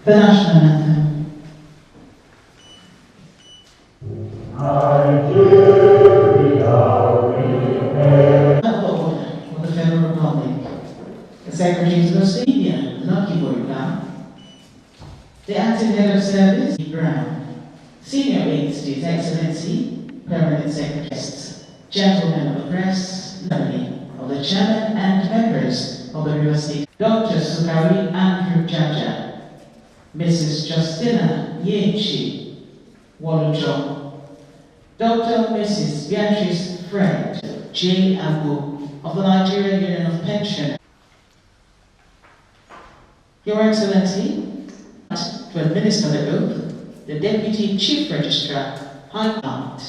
The national anthem. For the Federal Republic. The Secretaries of State, Akpoti-Uduaghan. The Acting Head of Service, Brown. Senior Aides to His Excellency, Permanent Secretaries, Gentlemen of the Press, of the Chairman and members of the River State, Dr. Sukari Andrew Jaja, Mrs. Justina Yechi Walujo, Dr. and Mrs. Beatrice Fred J. Abu of the Nigerian Union of Pension. Your Excellency, to administer the oath, the Deputy Chief Registrar, Harcourt.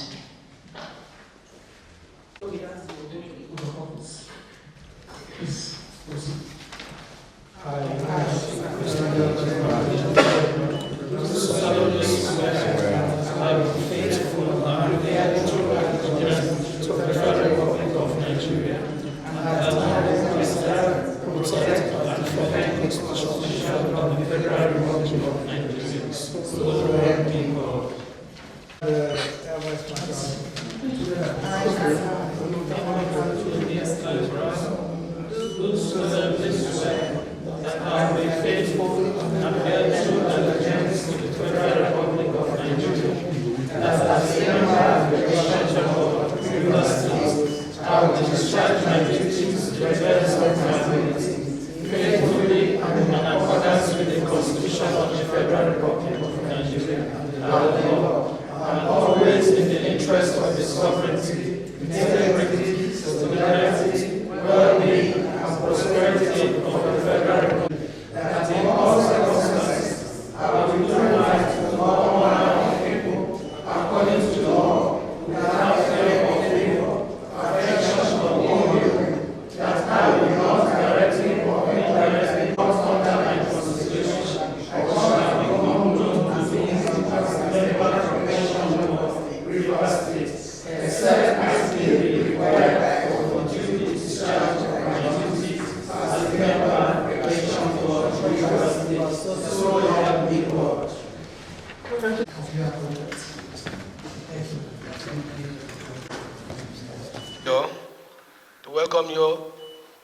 To welcome you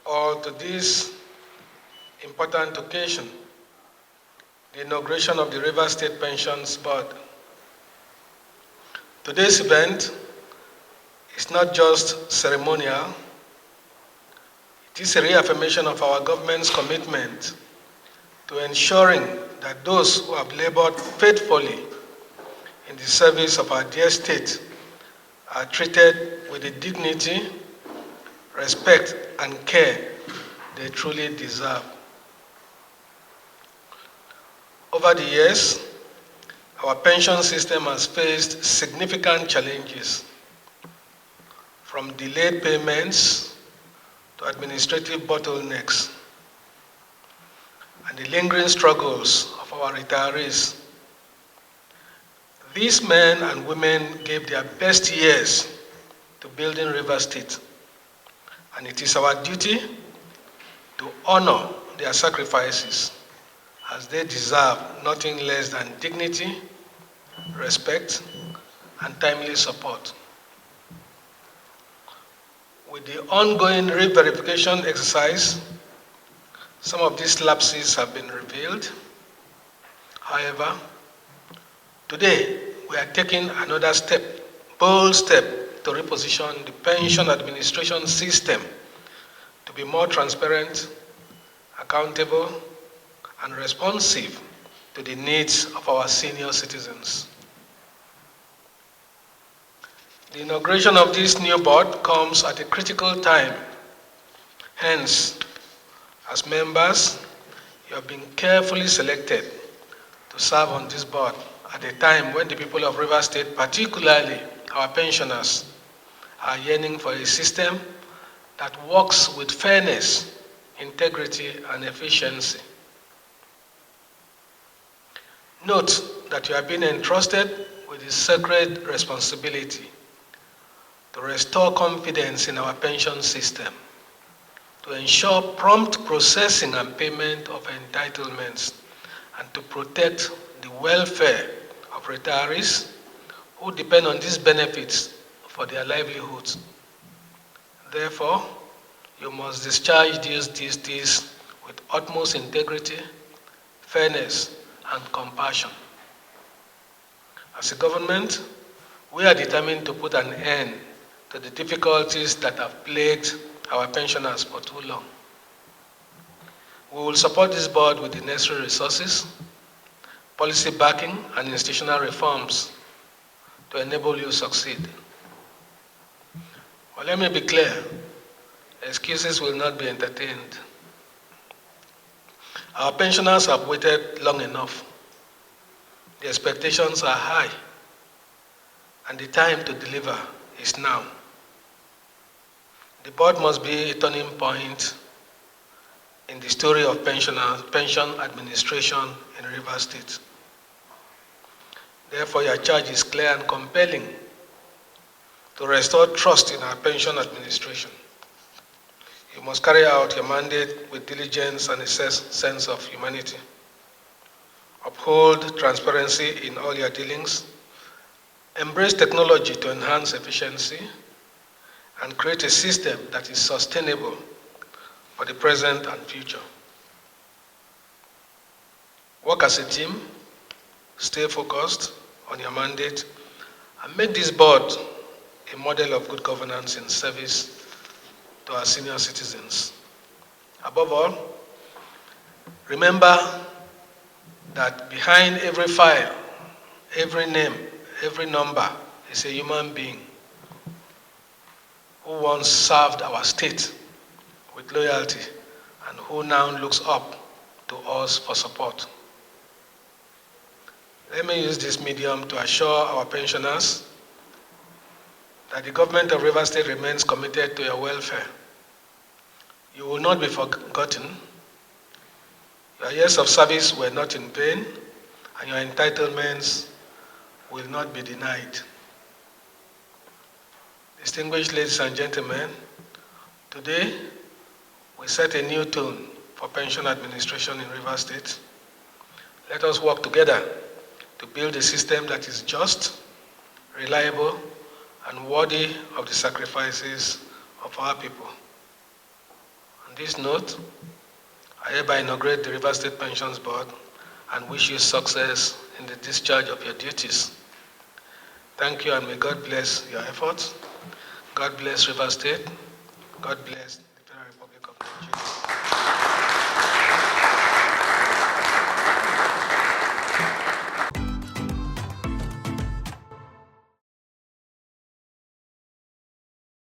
all to this important occasion, the inauguration of the River State Pensions Board. Today's event is not just ceremonial, it is a reaffirmation of our government's commitment to ensuring that those who have labored faithfully in the service of our dear state are treated with the dignity, respect, and care they truly deserve. Over the years, our pension system has faced significant challenges, from delayed payments to administrative bottlenecks, and the lingering struggles of our retirees. These men and women gave their best years to building River State, and it is our duty to honor their sacrifices, as they deserve nothing less than dignity, respect, and timely support. With the ongoing re-verification exercise, some of these lapses have been revealed. However, today we are taking another step, bold step, to reposition the pension administration system to be more transparent, accountable, and responsive to the needs of our senior citizens. The inauguration of this new board comes at a critical time. Hence, as members, you have been carefully selected to serve on this board at a time when the people of River State, particularly our pensioners, are yearning for a system that works with fairness, integrity, and efficiency. Note that you have been entrusted with the sacred responsibility to restore confidence in our pension system, to ensure prompt processing and payment of entitlements, and to protect the welfare of retirees who depend on these benefits for their livelihoods. Therefore, you must discharge these duties with utmost integrity, fairness, and compassion. As a government, we are determined to put an end to the difficulties that have plagued our pensioners for too long. We will support this board with the necessary resources, policy backing, and institutional reforms to enable you to succeed. But let me be clear, excuses will not be entertained. Our pensioners have waited long enough. The expectations are high, and the time to deliver is now. The board must be a turning point in the story of pension administration in Rivers State. Therefore, your charge is clear and compelling to restore trust in our pension administration. You must carry out your mandate with diligence and a sense of humanity. Uphold transparency in all your dealings. Embrace technology to enhance efficiency and create a system that is sustainable for the present and future. Work as a team, stay focused on your mandate, and make this board a model of good governance in service to our senior citizens. Above all, remember that behind every file, every name, every number is a human being who once served our state with loyalty and who now looks up to us for support. Let me use this medium to assure our pensioners that the government of Rivers State remains committed to your welfare. You will not be forgotten. Your years of service were not in vain, and your entitlements will not be denied. Distinguished ladies and gentlemen, today we set a new tone for pension administration in Rivers State. Let us work together to build a system that is just, reliable, and worthy of the sacrifices of our people. On this note, I hereby inaugurate the Rivers State Pensions Board and wish you success in the discharge of your duties. Thank you, and may God bless your efforts. God bless Rivers State. God bless the Federal Republic of Nigeria.